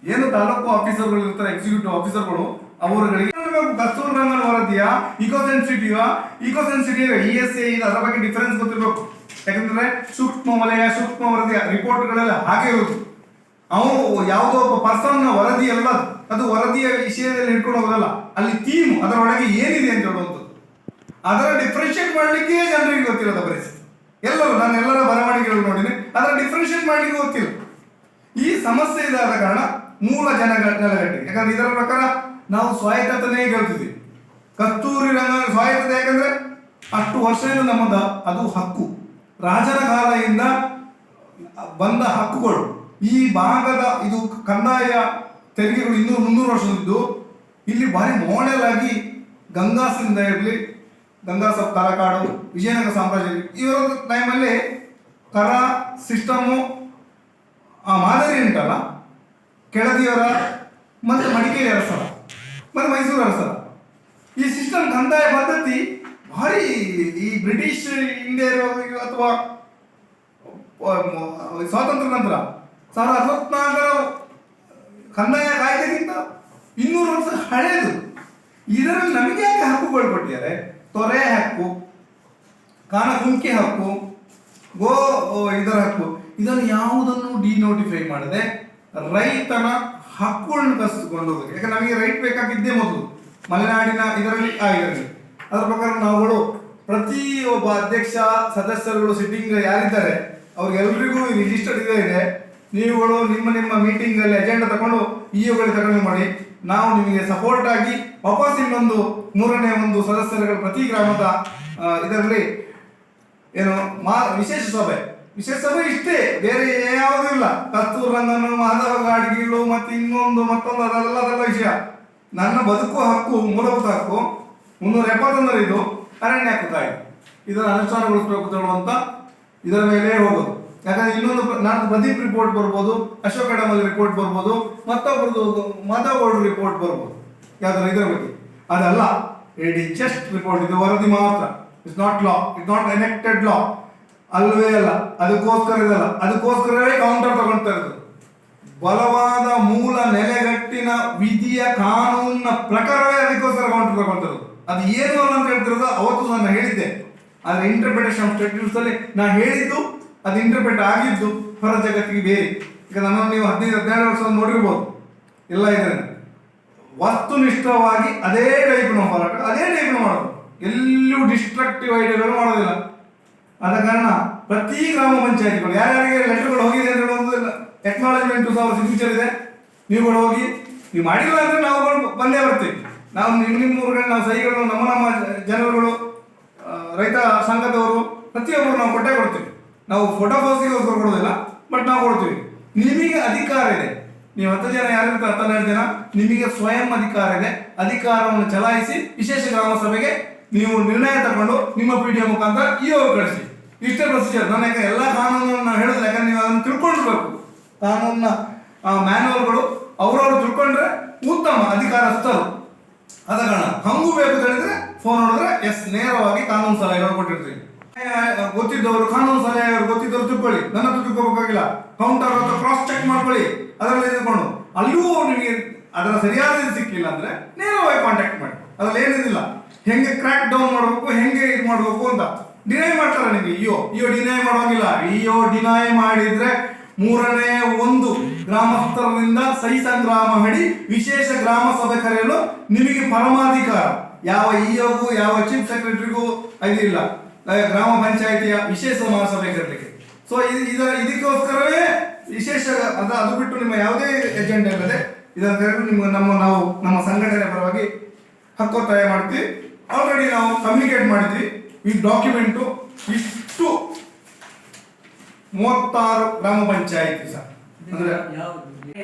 ಏನು ತಾಲೂಕು ಆಫೀಸರ್ಗಳು ಇರ್ತಾರೆ, ಎಕ್ಸಿಕ್ಯೂಟಿವ್ ಆಫೀಸರ್ಗಳು, ಅವರುಗಳಿಗೆ ಕಸ್ತೂರಿ ರಂಗನ್ ವರದಿಯ ಇಕೋ ಸೆನ್ಸಿಟಿವ್ ESA ಅದರ ಬಗ್ಗೆ ಡಿಫರೆನ್ಸ್ ಗೊತ್ತಿರಬೇಕು. ಯಾಕಂದ್ರೆ ಸೂಕ್ಷ್ಮ ವಲಯ, ಸೂಕ್ಷ್ಮ ವರದಿಯ ರಿಪೋರ್ಟ್ಗಳೆಲ್ಲ ಹಾಗೆ ಇರುವುದು. ಅವನು ಯಾವುದೋ ಒಬ್ಬ ಪರ್ಸನ್ ವರದಿ ಅಲ್ಲ, ಅದು ವರದಿಯ ವಿಷಯದಲ್ಲಿ ಇಟ್ಕೊಂಡು ಹೋಗೋದಲ್ಲ, ಅಲ್ಲಿ ಥೀಮ್ ಅದರೊಳಗೆ ಏನಿದೆ ಅಂತ ಹೇಳುವಂಥದ್ದು. ಅದರ ಡಿಫ್ರೆನ್ಶಿಯೇಟ್ ಮಾಡಲಿಕ್ಕೆ ಜನರಿಗೆ ಗೊತ್ತಿರೋದ ಪರಿಸ್ಥಿತಿ. ನಾನು ಎಲ್ಲರ ಬರವಣಿಗೆಗಳು ನೋಡಿನಿ, ಅದರ ಡಿಫ್ರೆನ್ಶಿಯೇಟ್ ಮಾಡಲಿಕ್ಕೆ ಗೊತ್ತಿಲ್ಲ. ಈ ಸಮಸ್ಯೆ ಇದಾದ ಕಾರಣ ಮೂಲ ನೆಲಗಟ್ಟಿಗೆ, ಯಾಕಂದ್ರೆ ಇದರ ಪ್ರಕಾರ ನಾವು ಸ್ವಾಯತ್ತನೇ ಗೆಲ್ತಿದ್ವಿ. ಕಸ್ತೂರಿ ರಂಗನ ಸ್ವಾಯತ್ತತೆ ಯಾಕಂದ್ರೆ ಅಷ್ಟು ವರ್ಷದಿಂದ ನಮ್ಮದ ಅದು ಹಕ್ಕು, ರಾಜನ ಕಾಲದಿಂದ ಬಂದ ಹಕ್ಕುಗಳು. ಈ ಭಾಗದ ಇದು ಕಂದಾಯ ತೆರಿಗೆಗಳು 200-300 ವರ್ಷದಿದ್ದು ಇಲ್ಲಿ ಭಾರಿ ಮಾಡೆಲ್ ಆಗಿ ಗಂಗಾಸದಿಂದ ಇರಲಿ, ಗಂಗಾಸಪ್ ತಲಕಾಡು, ವಿಜಯನಗರ ಸಾಮ್ರಾಜ್ಯ, ಇವರ ಟೈಮಲ್ಲಿ ಕರ ಸಿಸ್ಟಮು ಆ ಮಾದರಿ ಉಂಟಲ್ಲ, ಕೆಳದಿಯವರ ಮತ್ತು ಮಡಿಕೇರಿ ಅರಸರ ಮತ್ತು ಮೈಸೂರು ಅರಸರ ಈ ಸಿಸ್ಟಮ್ ಕಂದಾಯ ಪದ್ಧತಿ ಭಾರಿ ಈ ಬ್ರಿಟಿಷ್ ಇಂಡಿಯಾ ಅಥವಾ ಸ್ವಾತಂತ್ರ್ಯ ನಂತರ 1964 ಕಂದಾಯ ಕಾಯ್ದೆಗಿಂತ 200 ವರ್ಷ ಹಳೆಯದು. ಇದರಲ್ಲಿ ನಮಗೆ ಯಾಕೆ ಹಕ್ಕುಗಳು ಕೊಟ್ಟಿದ್ದಾರೆ? ತೊರೆ ಹಕ್ಕು, ಕಾನಗುಂಕಿ ಹಕ್ಕು, ಇದರ ಹಕ್ಕು, ಇದನ್ನು ಯಾವುದನ್ನು ಡಿನೋಟಿಫೈ ಮಾಡದೆ ರೈತನ ಹಕ್ಕುಗಳನ್ನು ಕಸಿದುಕೊಂಡು ಹೋಗೋದು. ಯಾಕಂದ್ರೆ ನಮಗೆ ರೈಟ್ ಬೇಕಾಗಿದ್ದೇ ಮೊದಲು ಮಲೆನಾಡಿನ ಇದರಲ್ಲಿ ಅದರ ಪ್ರಕಾರ ನಾವುಗಳು ಪ್ರತಿ ಒಬ್ಬ ಅಧ್ಯಕ್ಷ ಸದಸ್ಯರುಗಳು ಸಿಟ್ಟಿಂಗ್ ಯಾರಿದ್ದಾರೆ ಅವ್ರಿಗೆಲ್ರಿಗೂ ರಿಜಿಸ್ಟರ್ಡ್ ಇದೆ. ನೀವುಗಳು ನಿಮ್ಮ ಮೀಟಿಂಗ್ ಅಲ್ಲಿ ಅಜೆಂಡಾ ತಗೊಂಡು ಇಒಗಳಿಗೆ ತಗೊಂಡು ಮಾಡಿ, ನಾವು ನಿಮಗೆ ಸಪೋರ್ಟ್ ಆಗಿ ವಾಪಸ್ ಇನ್ನೊಂದು 3ನೇ ಒಂದು ಸದಸ್ಯರುಗಳು ಪ್ರತಿ ಗ್ರಾಮದ ಇದರಲ್ಲಿ ಏನು ವಿಶೇಷ ಸಭೆ ಇಷ್ಟೇ, ಬೇರೆ ಯಾವುದೂ ಇಲ್ಲ. ಕಸ್ತೂರಿ ರಂಗನ್, ಮಾಧವ ಗಾಡ್ಗೀಳು ಮತ್ತೆ ಮತ್ತೊಂದು ಅದೆಲ್ಲ ವಿಷಯ. ನನ್ನ ಬದುಕುವ ಹಕ್ಕು, ಮೂಲಭೂತ ಹಕ್ಕು 371 ಇದು ಅರಣ್ಯ ಹಕ್ಕು ಕಾಯ್ದೆ, ಇದನ್ನು ಅನುಷ್ಠಾನಗೊಳಿಸಬೇಕು ಹೇಳುವಂತ ಇದರ ಮೇಲೆ ಹೋಗೋದು. ಯಾಕಂದ್ರೆ ಇನ್ನೊಂದು ನಾನು ಪ್ರದೀಪ್ ರಿಪೋರ್ಟ್ ಬರ್ಬೋದು, ಅಶೋಕ್ ಅಡಮಲ್ ರಿಪೋರ್ಟ್ ಬರ್ಬೋದು, ಮತ್ತೊಬ್ಬರದು ಮಾಧವಗೌಡ ರಿಪೋರ್ಟ್ ಬರ್ಬೋದು, ಯಾವ್ದಾದ್ರು ಇದರ ಬಗ್ಗೆ. ಅದಲ್ಲ, ಇಟ್ ಇಸ್ ಜಸ್ಟ್ ರಿಪೋರ್ಟ್, ಇದು ವರದಿ ಮಾತ್ರ. It's not law, it's not enacted law, ಅಲ್ವೇ ಅಲ್ಲ. ಅದಕ್ಕೋಸ್ಕರವೇ ಕೌಂಟರ್ ತಗೊಳ್ತಾ ಇರೋದು. ಬಲವಾದ ಮೂಲ ನೆಲೆಗಟ್ಟಿನ ವಿಧಿಯ ಕಾನೂನಿನ ಪ್ರಕಾರವೇ ಅದಕ್ಕೋಸ್ಕರ ಕೌಂಟರ್ ತಗೊಳ್ತಿರೋದು. ಅದು ಏನು ಅಲ್ಲ ಅಂತ ಹೇಳ್ತಿರೋದು ಅವತ್ತು ನಾನು ಹೇಳಿದ್ದೆ. ಆದ್ರೆ ಇಂಟರ್ಪ್ರಿಟೇಷನ್ ಆಫ್ ಸ್ಟೇಟ್ಯೂಟ್ಸ್ ಅಲ್ಲಿ ನಾ ಹೇಳಿದ್ದು ಅದು ಇಂಟರ್ಪ್ರಿಟ್ ಆಗಿದ್ದು ಹೊರ ಜಗತ್ತಿಗೆ ಬೇರೆ. ಈಗ ನನ್ನನ್ನು ನೀವು 15-17 ವರ್ಷ ನೋಡಿರ್ಬೋದು, ಎಲ್ಲ ಇದೆ ವಸ್ತುನಿಷ್ಠವಾಗಿ ಅದೇ ಟೈಪ್ನ ಹೋರಾಟ, ಅದೇ ಟೈಪ್ನ ಮಾಡೋದು, ಎಲ್ಲೂ ಡಿಸ್ಟ್ರಕ್ಟಿವ್ ಐಡಿಯಾಗಳು ಮಾಡೋದಿಲ್ಲ. ಆದ ಕಾರಣ ಪ್ರತಿ ಗ್ರಾಮ ಪಂಚಾಯತಿಗಳು ಯಾರ್ಯಾರಿಗೆ ಲೆಟರ್ಗಳು ಹೋಗಿದೆ ಅಂತ ಹೇಳೋದಿಲ್ಲ, ಎಕ್ನಾಲಜ್ಮೆಂಟ್ 2000 ಸಿಗ್ನೇಚರ್ ಇದೆ, ನೀವುಗಳು ಹೋಗಿ ನೀವು ಮಾಡಿಲ್ಲ ಅಂದ್ರೆ ನಾವು ಬಂದೇ ಬರ್ತೀವಿ. ನಾವು ನಿಮ್ಮ ಊರುಗಳು, ನಾವು ಸಹಿಗಳು, ನಮ್ಮ ಜನರುಗಳು, ರೈತ ಸಂಘದವರು ಪ್ರತಿಯೊಬ್ಬರು ನಾವು ಕೊಡ್ತೀವಿ. ನಾವು ಫೋಟೋ ಫೋಸಿಗೋಸ್ಕರ ಕೊಡೋದಿಲ್ಲ, ಬಟ್ ನಾವು ಕೊಡ್ತೀವಿ. ನಿಮಗೆ ಅಧಿಕಾರ ಇದೆ, ನೀವು 10 ಜನ ಯಾರಿರ್ತಾರೆ 12 ಜನ, ನಿಮಗೆ ಸ್ವಯಂ ಅಧಿಕಾರ ಇದೆ. ಅಧಿಕಾರವನ್ನು ಚಲಾಯಿಸಿ ವಿಶೇಷ ಗ್ರಾಮ ಸಭೆಗೆ ನೀವು ನಿರ್ಣಯ ತಗೊಂಡು ನಿಮ್ಮ PDO ಮುಖಾಂತರ ಇಒ ಕಳಿಸಿ. ಇಷ್ಟೇ ಪ್ರೊಸೀಜರ್. ನನ್ನ ಎಲ್ಲ ಕಾನೂನನ್ನು ಹೇಳೋದಿಲ್ಲ, ಯಾಕಂದ್ರೆ ನೀವು ಅದನ್ನು ತಿಳ್ಕೊಂಡಿರ್ಬೇಕು. ಕಾನೂನಿನ ಮ್ಯಾನ್ಯುವಲ್ಗಳು ಅವರವರು ತಿಳ್ಕೊಂಡ್ರೆ ಉತ್ತಮ ಅಧಿಕಾರಸ್ಥರು. ಆದ ಕಾರಣ ಹಂಗೂ ಬೇಕು ಅಂತ ಹೇಳಿದ್ರೆ ಫೋನ್ ನೋಡಿದ್ರೆ ನೇರವಾಗಿ ಕಾನೂನು ಸಲಹೆಗಳು ಕೊಟ್ಟಿರ್ತೀವಿ. ಗೊತ್ತಿದ್ದವರು ಕಾನೂನು ಸಲಹೆಯವರು ಗೊತ್ತಿದ್ದವರು ತಿಳ್ಕೊಳ್ಳಿ, ನನ್ನ ತಿಳ್ಕೋಬೇಕಾಗಿಲ್ಲ. ಕೌಂಟರ್ ಅಥವಾ ಕ್ರಾಸ್ ಚೆಕ್ ಮಾಡ್ಕೊಳ್ಳಿ, ಅದರಲ್ಲಿ ತಿಳ್ಕೊಂಡು ಅಲ್ಲೂ ನಿಮಗೆ ಅದರ ಸರಿಯಾದ ಸಿಕ್ಕಿಲ್ಲ ಅಂದ್ರೆ ನೇರವಾಗಿ ಕಾಂಟ್ಯಾಕ್ಟ್ ಮಾಡಿ. ಅದ್ರಲ್ಲಿ ಏನಿದಿಲ್ಲ, ಹೆಂಗೆ ಕ್ರ್ಯಾಕ್ ಡೌನ್ ಮಾಡಬೇಕು, ಹೆಂಗೆ ಇದು ಮಾಡಬೇಕು ಅಂತ ಡಿನೈ ಮಾಡ್ತಾರೆ ನಿಮಗೆ. ಇಒ ಡಿನೈ ಮಾಡೋಂಗಿಲ್ಲ. ಇಒ ಡಿನೈ ಮಾಡಿದ್ರೆ 3ನೇ ಒಂದು ಗ್ರಾಮಸ್ಥರಿಂದ ಸಹಿ ಸಂಗ್ರಾಮ ಮಾಡಿ ವಿಶೇಷ ಗ್ರಾಮ ಸಭೆ ಕರೆಯಲು ನಿಮಗೆ ಪರಮಾಧಿಕಾರ. ಯಾವ ಇಒಗೂ ಯಾವ ಚೀಫ್ ಸೆಕ್ರೆಟರಿಗೂ ಇದಿಲ್ಲ, ಗ್ರಾಮ ಪಂಚಾಯಿತಿಯ ವಿಶೇಷ ಮಹಾಸಭೆ ಕರೆಯಲಿಕ್ಕೆ. ಸೊ ಇದಕ್ಕೋಸ್ಕರವೇ ವಿಶೇಷ ಅದು ಬಿಟ್ಟು ನಿಮ್ಮ ಯಾವುದೇ ಎಜೆಂಡಾ ಇಲ್ಲದೆ ಇದನ್ನು ನಮ್ಮ ಸಂಘಟನೆ ಪರವಾಗಿ ಹಕ್ಕೊತ್ತಾಯ ಮಾಡ್ತೀವಿ. ಆಲ್ರೆಡಿ ನಾವು ಕಮ್ಯುನಿಕೇಟ್ ಮಾಡಿದ್ವಿ. ಈ ಡಾಕ್ಯುಮೆಂಟು ಇಷ್ಟು 36 ಗ್ರಾಮ ಪಂಚಾಯಿತಿ ಸರ್. ಅಂದ್ರೆ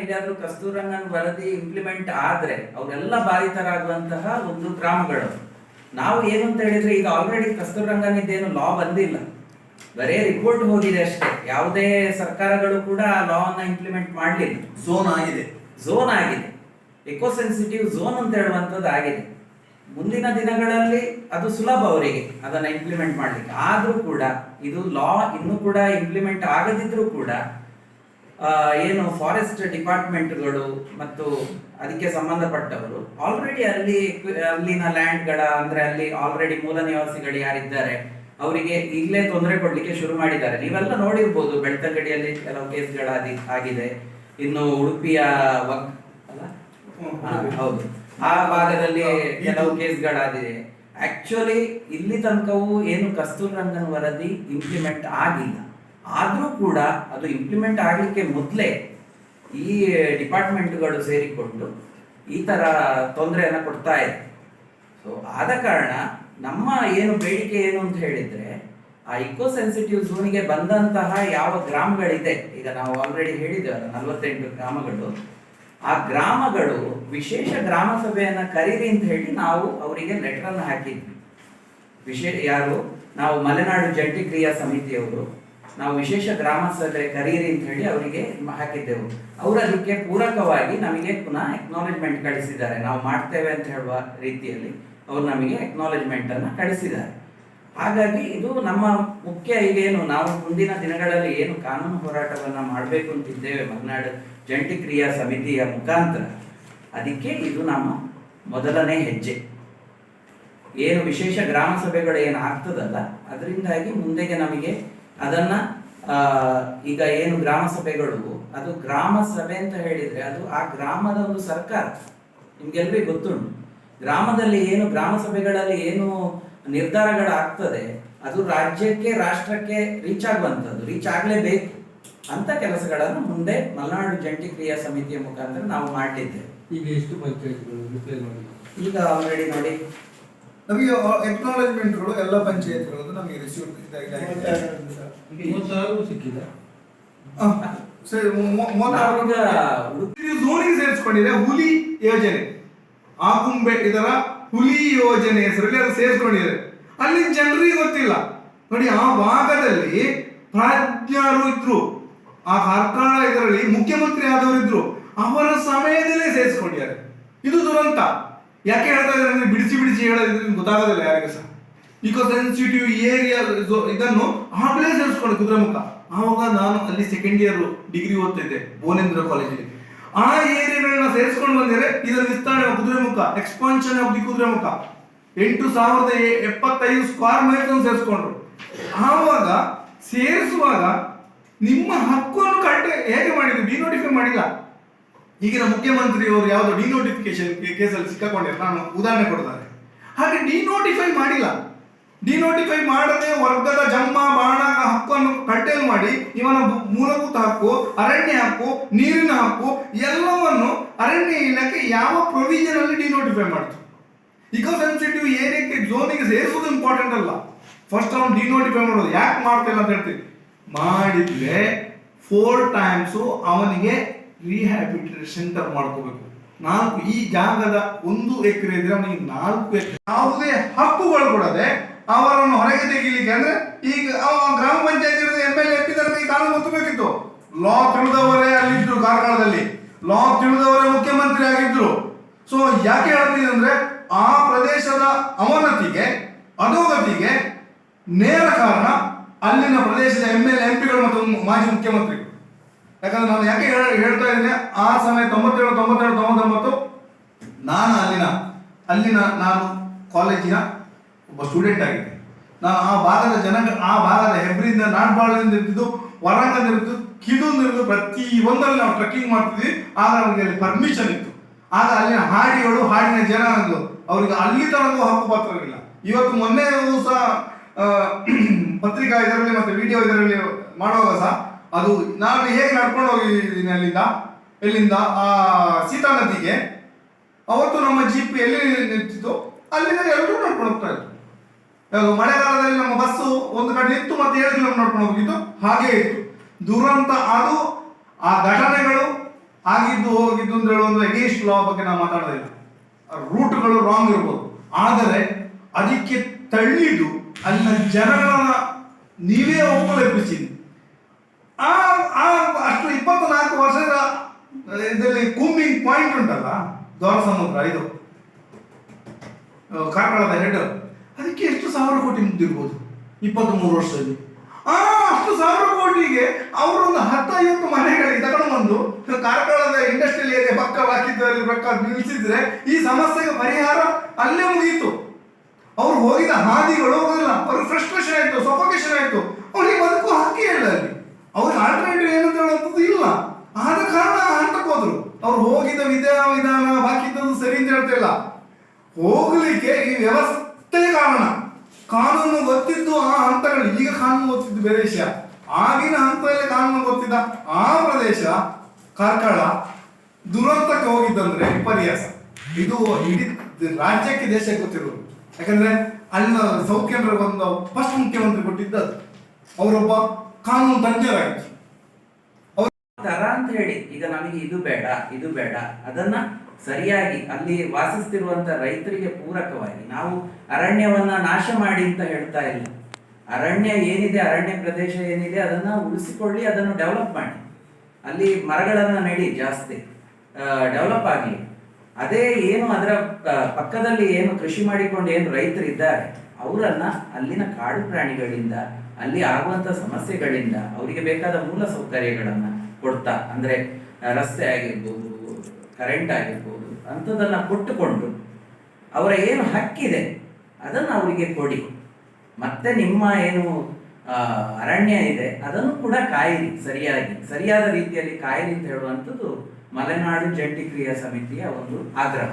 ಎಲ್ಲಾದ್ರೂ ಕಸ್ತೂರಿ ರಂಗನ್ ವರದಿ ಇಂಪ್ಲಿಮೆಂಟ್ ಆದ್ರೆ ಅವರೆಲ್ಲ ಬಾಧಿತರಾಗುವಂತಹ ಒಂದು ಗ್ರಾಮಗಳು. ನಾವು ಏನು ಅಂತ ಹೇಳಿದ್ರೆ, ಈಗ ಆಲ್ರೆಡಿ ಕಸ್ತೂರಿ ರಂಗನ್ ಇದೇನು ಲಾ ಬಂದಿಲ್ಲ, ಬರೇ ರಿಪೋರ್ಟ್ ಹೋಗಿದೆ ಅಷ್ಟೇ. ಯಾವುದೇ ಸರ್ಕಾರಗಳು ಕೂಡ ಆ ಲಾ ಅನ್ನ ಇಂಪ್ಲಿಮೆಂಟ್ ಮಾಡಲಿಲ್ಲ. ಝೋನ್ ಆಗಿದೆ, ಎಕೋ ಸೆನ್ಸಿಟಿವ್ ಝೋನ್ ಅಂತ ಹೇಳುವಂಥದ್ದು ಆಗಿದೆ. ಮುಂದಿನ ದಿನಗಳಲ್ಲಿ ಅದು ಸುಲಭ ಅವರಿಗೆ ಅದನ್ನ ಇಂಪ್ಲಿಮೆಂಟ್ ಮಾಡ್ಲಿಕ್ಕೆ. ಆದ್ರೂ ಕೂಡ ಇದು ಲಾ ಇನ್ನೂ ಕೂಡ ಇಂಪ್ಲಿಮೆಂಟ್ ಆಗದಿದ್ರೂ ಕೂಡ ಏನು ಫಾರೆಸ್ಟ್ ಡಿಪಾರ್ಟ್ಮೆಂಟ್ಗಳು ಮತ್ತು ಅದಕ್ಕೆ ಸಂಬಂಧಪಟ್ಟವರು ಆಲ್ರೆಡಿ ಅಲ್ಲಿನ ಲ್ಯಾಂಡ್ಗಳ ಅಂದ್ರೆ ಅಲ್ಲಿ ಆಲ್ರೆಡಿ ಮೂಲ ನಿವಾಸಿಗಳು ಯಾರಿದ್ದಾರೆ ಅವರಿಗೆ ಈಗಲೇ ತೊಂದರೆ ಕೊಡ್ಲಿಕ್ಕೆ ಶುರು ಮಾಡಿದ್ದಾರೆ. ನೀವೆಲ್ಲ ನೋಡಿರ್ಬೋದು, ಬೆಳ್ತಂಗಡಿಯಲ್ಲಿ ಕೆಲವು ಕೇಸ್ಗಳ ಆಗಿದೆ. ಇನ್ನು ಉಡುಪಿಯ ಅಲ್ಲ ಹೌದು, ಆ ಭಾಗದಲ್ಲಿ ಕೆಲವು ಕೇಸ್ಗಳಾಗಿದೆ. ಆಕ್ಚುಲಿ ಇಲ್ಲಿ ತನಕವೂ ಏನು ಕಸ್ತೂರಿ ರಂಗನ್ ವರದಿ ಇಂಪ್ಲಿಮೆಂಟ್ ಆಗಿಲ್ಲ. ಆದರೂ ಕೂಡ ಅದು ಇಂಪ್ಲಿಮೆಂಟ್ ಆಗಲಿಕ್ಕೆ ಮೊದಲೇ ಈ ಡಿಪಾರ್ಟ್ಮೆಂಟ್ಗಳು ಸೇರಿಕೊಂಡು ಈ ಥರ ತೊಂದರೆಯನ್ನು ಕೊಡ್ತಾ ಇದೆ. ಸೊ ಆದ ಕಾರಣ ನಮ್ಮ ಏನು ಬೇಡಿಕೆ ಏನು ಅಂತ ಹೇಳಿದ್ರೆ, ಆ ಇಕೋ ಸೆನ್ಸಿಟಿವ್ ಝೋನಿಗೆ ಬಂದಂತಹ ಯಾವ ಗ್ರಾಮಗಳಿದೆ, ಈಗ ನಾವು ಆಲ್ರೆಡಿ ಹೇಳಿದ್ದೇವಲ್ಲ 48 ಗ್ರಾಮಗಳು, ಆ ಗ್ರಾಮಗಳು ವಿಶೇಷ ಗ್ರಾಮ ಸಭೆಯನ್ನ ಕರೀರಿ ಅಂತ ಹೇಳಿ ನಾವು ಅವರಿಗೆ ಲೆಟರ್ ಅನ್ನು ಹಾಕಿದ್ವಿ. ಯಾರು ನಾವು ಮಲೆನಾಡು ಜಂಟಿ ಕ್ರಿಯಾ ಸಮಿತಿಯವರು ನಾವು ವಿಶೇಷ ಗ್ರಾಮ ಸಭೆ ಕರೀರಿ ಅಂತ ಹೇಳಿ ಅವರಿಗೆ ಹಾಕಿದ್ದೆವು. ಅವರು ಅದಕ್ಕೆ ಪೂರಕವಾಗಿ ನಮಗೆ ಪುನಃ ಎಕ್ನಾಲೆಜ್ಮೆಂಟ್ ಕಳಿಸಿದ್ದಾರೆ. ನಾವು ಮಾಡ್ತೇವೆ ಅಂತ ಹೇಳುವ ರೀತಿಯಲ್ಲಿ ಅವರು ನಮಗೆ ಎಕ್ನಾಲೆಜ್ಮೆಂಟ್ ಅನ್ನ ಕಳಿಸಿದ್ದಾರೆ. ಹಾಗಾಗಿ ಇದು ನಮ್ಮ ಮುಖ್ಯ. ಈಗೇನು ನಾವು ಮುಂದಿನ ದಿನಗಳಲ್ಲಿ ಏನು ಕಾನೂನು ಹೋರಾಟವನ್ನ ಮಾಡಬೇಕು ಅಂತಿದ್ದೇವೆ ಮಲೆನಾಡು ಜಂಟಿ ಕ್ರಿಯಾ ಸಮಿತಿಯ ಮುಖಾಂತರ, ಅದಕ್ಕೆ ಇದು ನಮ್ಮ ಮೊದಲನೇ ಹೆಜ್ಜೆ. ಏನು ವಿಶೇಷ ಗ್ರಾಮ ಸಭೆಗಳು ಏನು ಆಗ್ತದಲ್ಲ, ಅದರಿಂದಾಗಿ ಮುಂದೆಗೆ ನಮಗೆ ಅದನ್ನ ಈಗ ಏನು ಗ್ರಾಮ ಸಭೆಗಳು, ಅದು ಗ್ರಾಮ ಸಭೆ ಅಂತ ಹೇಳಿದ್ರೆ ಅದು ಆ ಗ್ರಾಮದ ಒಂದು ಸರ್ಕಾರ. ನಿಮ್ಗೆಲ್ರಿಗೂ ಗೊತ್ತುಂಟು, ಗ್ರಾಮದಲ್ಲಿ ಏನು ಗ್ರಾಮ ಸಭೆಗಳಲ್ಲಿ ಏನು ನಿರ್ಧಾರಗಳಾಗ್ತದೆ ಅದು ರಾಜ್ಯಕ್ಕೆ ರಾಷ್ಟ್ರಕ್ಕೆ ರೀಚ್ ಆಗುವಂಥದ್ದು, ರೀಚ್ ಆಗಲೇಬೇಕು ಅಂತ ಕೆಲಸಗಳನ್ನು ಮುಂದೆ ಮಲೆನಾಡು ಜಂಟಿ ಕ್ರಿಯಾ ಸಮಿತಿಯ ಮುಖಾಂತರ ನಾವು ಮಾಡಲಿದ್ದೇವೆ. ಈಗ ಎಷ್ಟು ಪಂಚಾಯತ್ಗಳು ರಿಪ್ಲೈ ಮಾಡಿ? ಈಗ ಆಲ್ರೆಡಿ ನೋಡಿ ನಮಗೆ ಎಕ್ನಾಲೆಜ್ಮೆಂಟ್ಗಳು ಎಲ್ಲ ಪಂಚಾಯತ್ಗಳದ್ದು ನಮಗೆ ರಿಸೀವ್ ಸಿಕ್ಕಿದೆ. ಝೋನಿಗೆ ಸೇರಿಸ್ಕೊಂಡಿದೆ ಹುಲಿ ಯೋಜನೆ, ಆಗುಂಬೆ ಇದರ ಹುಲಿ ಯೋಜನೆ ಹೆಸರಲ್ಲಿ ಅದು ಸೇರಿಸ್ಕೊಂಡಿದೆ. ಅಲ್ಲಿ ಜನರಿಗೆ ಗೊತ್ತಿಲ್ಲ ನೋಡಿ. ಆ ಭಾಗದಲ್ಲಿ ಪ್ರಾಜ್ಞರು ಇದ್ರು, ಆ ಕಾರ್ಕಳ ಇದರಲ್ಲಿ ಮುಖ್ಯಮಂತ್ರಿ ಆದವರು ಇದ್ರು, ಅವರ ಸಮಯದಲ್ಲೇ ಸೇರಿಸ್ಕೊಂಡಿದ್ದಾರೆ. ಇದು ದುರಂತ. ಯಾಕೆ ಹೇಳ್ತಾ ಇದ್ದಾರೆ ಅಂದ್ರೆ ಬಿಡಿಸಿ ಬಿಡಿಸಿ ಹೇಳೋದ್ರಿಂದ ಗೊತ್ತಾಗೋದಿಲ್ಲ ಯಾರಿಗೂ ಸಹ. ಇಕೋ ಸೆನ್ಸಿಟಿವ್ ಏರಿಯಾ ಇದನ್ನು ಆಗಲೇ ಸೇರಿಸ್ಕೊಂಡು ಕುದುರೆಮುಖ. ಆವಾಗ ನಾನು ಅಲ್ಲಿ ಸೆಕೆಂಡ್ ಇಯರ್ ಡಿಗ್ರಿ ಓದ್ತಿದ್ದೆ ಭುವನೇಂದ್ರ ಕಾಲೇಜಲ್ಲಿ. ಆ ಏರಿಯಾಗಳನ್ನ ಸೇರಿಸ್ಕೊಂಡು ಬಂದಿದ್ರೆ ಇದರ ವಿಸ್ತರಣೆ Kudremukh, expansion of the Kudremukh 8075 square miles ಸೇರಿಸ್ಕೊಂಡ್ರು. ಆವಾಗ ಸೇರಿಸುವಾಗ ನಿಮ್ಮ ಹಕ್ಕನ್ನು ಹೇಗೆ ಮಾಡಿದ್ರು? ಡಿನೋಟಿಫೈ ಮಾಡಿಲ್ಲ. ಈಗಿನ ಮುಖ್ಯಮಂತ್ರಿಯವರು ಯಾವುದೋ ಡಿನೋಟಿಫಿಕೇಶನ್ ಕೇಸಲ್ಲಿ ಸಿಕ್ಕಾಕೊಂಡಿದ್ದಾರೆ, ನಾನು ಉದಾಹರಣೆ ಕೊಡ್ತಾರೆ. ಹಾಗೆ ಡಿನೋಟಿಫೈ ಮಾಡಿಲ್ಲ. ಡಿನೋಟಿಫೈ ಮಾಡದೆ ವರ್ಗದ ಜಮ್ಮ ಬಾಣ ಹಕ್ಕನ್ನು ಕಟ್ಟೆಲ್ ಮಾಡಿ ಇವನ ಮೂಲಭೂತ ಹಕ್ಕು, ಅರಣ್ಯ ಹಕ್ಕು, ನೀರಿನ ಹಕ್ಕು ಎಲ್ಲವನ್ನು ಅರಣ್ಯ ಇಲಾಖೆ ಯಾವ ಪ್ರೊವಿಷನ್ ಅಲ್ಲಿ ಡಿನೋಟಿಫೈ ಮಾಡ್ತು? ಇಕೋ ಸೆನ್ಸಿಟಿವ್ ಏರಿಯಾಕ್ಕೆ ಝೋನಿಗೆ ಸೇರಿಸುವುದು ಇಂಪಾರ್ಟೆಂಟ್ ಅಲ್ಲ, ಫಸ್ಟ್ ಅವನು ಡಿನೋಟಿಫೈ ಮಾಡೋದು. ಯಾಕೆ ಮಾಡ್ತಿಲ್ಲ ಅಂತ ಹೇಳ್ತೀವಿ. ಮಾಡಿದ್ರೆ 4 ಟೈಮ್ಸ್ ಅವನಿಗೆ ರಿಹ್ಯಾಬಿಲಿಟೇಷನ್ ಸೆಂಟರ್ ಮಾಡ್ಕೋಬೇಕು. 4 ಈ ಜಾಗದ 1 ಎಕರೆ ಇದ್ರೆ ಅವನಿಗೆ 4 ಎಕರೆ ಯಾವುದೇ ಹಕ್ಕುಗಳು ಕೊಡದೆ ಅವರನ್ನು ಹೊರಗೆ ತೆಗಿಲಿಕ್ಕೆ, ಅಂದ್ರೆ ಈಗ ಗ್ರಾಮ ಪಂಚಾಯತ್ MLA MP ಈ ಕಾನೂನು ಗೊತ್ತಬೇಕಿತ್ತು. ಲಾ ತಿಳಿದವರೇ ಅಲ್ಲಿದ್ರು, ಕಾರ್ಕಳದಲ್ಲಿ ಲಾ ತಿಳಿದವರೇ ಮುಖ್ಯಮಂತ್ರಿ ಆಗಿದ್ರು. ಸೊ ಯಾಕೆ ಹೇಳ್ತೀನಿ ಅಂದ್ರೆ ಆ ಪ್ರದೇಶದ ಅವನತಿಗೆ, ಅಧೋಗತಿಗೆ ನೇರ ಕಾರಣ ಅಲ್ಲಿನ ಪ್ರದೇಶದ MLA MP ಮತ್ತು ಮಾಜಿ ಮುಖ್ಯಮಂತ್ರಿಗಳು. ಯಾಕಂದ್ರೆ ನಾನು ಯಾಕೆ ಹೇಳ್ತಾ ಇದ್ದೇನೆ, ಆ ಸಮಯ 97, 98, 99 ನಾನು ಅಲ್ಲಿನ ನಾನು ಕಾಲೇಜಿನ ಒಬ್ಬ ಸ್ಟೂಡೆಂಟ್ ಆಗಿದ್ದೆ. ನಾನು ಆ ಭಾಗದ ಹೆಬ್ರಿಯಿಂದ, ನಾಡ್ಬಾಳದಿಂದ ಇರ್ತಿದ್ದು, ವರಂಗದಿಂದ ಇರ್ತಿದ್ದು, ಕಿದುಂದ ಇರ್ತಿದ್ದು, ಪ್ರತಿ ಒಂದರಲ್ಲಿ ನಾವು ಟ್ರೆಕ್ಕಿಂಗ್ ಮಾಡ್ತಿದ್ವಿ. ಆಗ ನಮಗೆ ಅಲ್ಲಿ ಪರ್ಮಿಷನ್ ಇತ್ತು. ಆಗ ಅಲ್ಲಿನ ಹಾಡಿಗಳು, ಹಾಡಿನ ಜನ ಅವರಿಗೆ ಅಲ್ಲಿ ತನಕ ಹಕ್ಕು ಪತ್ರವಿಲ್ಲ. ಇವತ್ತು ಮೊನ್ನೆ ಸಹ ಪತ್ರಿಕಾ ಇದರಲ್ಲಿ ಮತ್ತೆ ವಿಡಿಯೋ ಇದರಲ್ಲಿ ಮಾಡುವಾಗ ಸಹ ಅದು ನಾನು ಹೇಗೆ ನಡ್ಕೊಂಡು ಹೋಗಿದ್ದೀನಿ ಎಲ್ಲಿಂದ ಆ ಸೀತಾ ನದಿಗೆ, ಅವತ್ತು ನಮ್ಮ ಜೀಪ್ ಎಲ್ಲಿ ನಿಂತಿತ್ತು ಅಲ್ಲಿಂದ ಎಲ್ಲರೂ ನಡ್ಕೊಂಡು ಹೋಗ್ತಾ ಇದ್ರು. ಮಳೆಗಾಲದಲ್ಲಿ ನಮ್ಮ ಬಸ್ಸು ಒಂದು ಕಡೆ ನಿಂತು ಮತ್ತೆ 7 ಕಿಲೋಮೀಟರ್ ನಡ್ಕೊಂಡು ಹೋಗಿತ್ತು. ಹಾಗೆ ಇತ್ತು ದುರಂತ. ಅದು ಆ ಘಟನೆಗಳು ಆಗಿದ್ದು ಹೋಗಿದ್ದು ಅಂತ ಹೇಳೋ ಒಂದು ಅಗೇನ್ಸ್ಟ್ ಲಾ ಬಗ್ಗೆ ನಾವು ಮಾತಾಡೋದಿಲ್ಲ. ರೂಟ್ಗಳು ರಾಂಗ್ ಇರ್ಬೋದು, ಆದರೆ ಅದಕ್ಕೆ ತಳ್ಳಿದು ಅಲ್ಲಿನ ಜನಗಳನ್ನ ನೀವೇ ಒಪ್ಪಲೆಪ್ಪಿಸಿ ಅಷ್ಟು 24 ವರ್ಷದ ಇದರಲ್ಲಿ ಕೂಂಬಿಂಗ್ ಪಾಯಿಂಟ್ ಉಂಟಲ್ಲ, ದ್ವಾರ ಸಮುದ್ರ, ಇದು ಕಾರ್ಕಳದ ಹೆಡ್, ಅದಕ್ಕೆ ಎಷ್ಟು 1000 ಕೋಟಿ ಮುಗ್ದಿರ್ಬೋದು 23 ವರ್ಷದಲ್ಲಿ. ಅಷ್ಟು 1000 ಕೋಟಿಗೆ ಅವರೊಂದು 10 150 ಮನೆಗಳಿಗೆ ತಗೊಂಡು ಬಂದು ಕಾರ್ಕಳದ ಇಂಡಸ್ಟ್ರಿಯಲ್ ಏರಿಯಾ ಪಕ್ಕ ಹಾಕಿದ್ದಲ್ಲಿ ಪಕ್ಕ ನಿಲ್ಲಿಸಿದ್ರೆ ಈ ಸಮಸ್ಯೆಗೆ ಪರಿಹಾರ ಅಲ್ಲೇ ಮುಗೀತು. ಅವ್ರು ಹೋಗಿದ ಹಾದಿಗಳು ಹೋಗಿಲ್ಲ, ಅವ್ರಿಗೆ ಫ್ರಸ್ಟ್ರೇಷನ್ ಆಯ್ತು, ಸಫೋಕೇಶನ್ ಆಯ್ತು, ಅವ್ರಿಗೆ ಬದುಕು ಹಾಕಿ ಇಲ್ಲ ಅಲ್ಲಿ, ಅವ್ರಿಗೆ ಆಲ್ಟರ್ನೇಟಿವ್ ಏನಂತ ಹೇಳುವಂಥದ್ದು ಇಲ್ಲ. ಆದ ಕಾರಣ ಹಂತಕ್ಕೆ ಹೋದ್ರು. ಅವ್ರು ಹೋಗಿದ ವಿಧಾನ ಬಾಕಿದ್ದದ್ದು ಸರಿ ಅಂತ ಹೇಳ್ತಿಲ್ಲ, ಹೋಗ್ಲಿಕ್ಕೆ ಈ ವ್ಯವಸ್ಥೆ ಕಾರಣ. ಕಾನೂನು ಗೊತ್ತಿದ್ದು ಆ ಹಂತಗಳು, ಈಗ ಕಾನೂನು ಗೊತ್ತಿದ್ದು ಬೇರೆ ವಿಷಯ. ಆಗಿನ ಹಂತದಲ್ಲಿ ಕಾನೂನು ಗೊತ್ತಿದ್ದ ಆ ಪ್ರದೇಶ ಕಾರ್ಕಳ ದುರಂತಕ್ಕೆ ಹೋಗಿದ್ದಂದ್ರೆ ವಿಪರ್ಯಾಸ. ಇದು ಇಡೀ ರಾಜ್ಯಕ್ಕೆ ದೇಶಕ್ಕೆ ಗೊತ್ತಿರೋದು. ಯಾಕಂದ್ರೆ ಅಲ್ಲಿನ ಸೌತ್ ಕೇಂದ್ರ ಬಂದ ಫಸ್ಟ್ ಮುಖ್ಯಮಂತ್ರಿ ಕೊಟ್ಟಿದ್ದದು, ಅವರೊಬ್ಬ ಕಾನೂನು ತಜ್ಞರಾಗಿತ್ತು. ತರ ಅಂತ ಹೇಳಿ ಈಗ ನಮಗೆ ಇದು ಬೇಡ ಇದು ಬೇಡ, ಅದನ್ನ ಸರಿಯಾಗಿ ಅಲ್ಲಿ ವಾಸಿಸ್ತಿರುವಂತ ರೈತರಿಗೆ ಪೂರಕವಾಗಿ ನಾವು ಅರಣ್ಯವನ್ನ ನಾಶ ಮಾಡಿ ಅಂತ ಹೇಳ್ತಾ ಇಲ್ಲ. ಅರಣ್ಯ ಏನಿದೆ, ಅರಣ್ಯ ಪ್ರದೇಶ ಏನಿದೆ ಅದನ್ನ ಉಳಿಸಿಕೊಳ್ಳಿ, ಅದನ್ನು ಡೆವಲಪ್ ಮಾಡಿ, ಅಲ್ಲಿ ಮರಗಳನ್ನ ನೆಡಿ, ಜಾಸ್ತಿ ಡೆವಲಪ್ ಆಗಲಿ. ಅದೇ ಏನು ಅದರ ಪಕ್ಕದಲ್ಲಿ ಏನು ಕೃಷಿ ಮಾಡಿಕೊಂಡು ಏನು ರೈತರು ಇದ್ದಾರೆ ಅವರನ್ನ ಅಲ್ಲಿನ ಕಾಡು ಪ್ರಾಣಿಗಳಿಂದ, ಅಲ್ಲಿ ಆಗುವಂತ ಸಮಸ್ಯೆಗಳಿಂದ ಅವರಿಗೆ ಬೇಕಾದ ಮೂಲ ಸೌಕರ್ಯಗಳನ್ನ ಕೊಡ್ತಾ, ಅಂದ್ರೆ ರಸ್ತೆ ಆಗಿರ್ಬೋದು, ಕರೆಂಟ್ ಆಗಿರ್ಬೋದು, ಅಂಥದ್ದನ್ನ ಕೊಟ್ಟುಕೊಂಡು ಅವರ ಏನು ಹಕ್ಕಿದೆ ಅದನ್ನು ಅವರಿಗೆ ಕೊಡಿ. ಮತ್ತೆ ನಿಮ್ಮ ಏನು ಅರಣ್ಯ ಇದೆ ಅದನ್ನು ಕೂಡ ಕಾಯಿರಿ, ಸರಿಯಾದ ರೀತಿಯಲ್ಲಿ ಕಾಯಿರಿ ಅಂತ ಹೇಳುವಂಥದ್ದು ಮಲೆನಾಡು ಜಂಟಿ ಕ್ರಿಯಾ ಸಮಿತಿಯ ಒಂದು ಆಗ್ರಹ.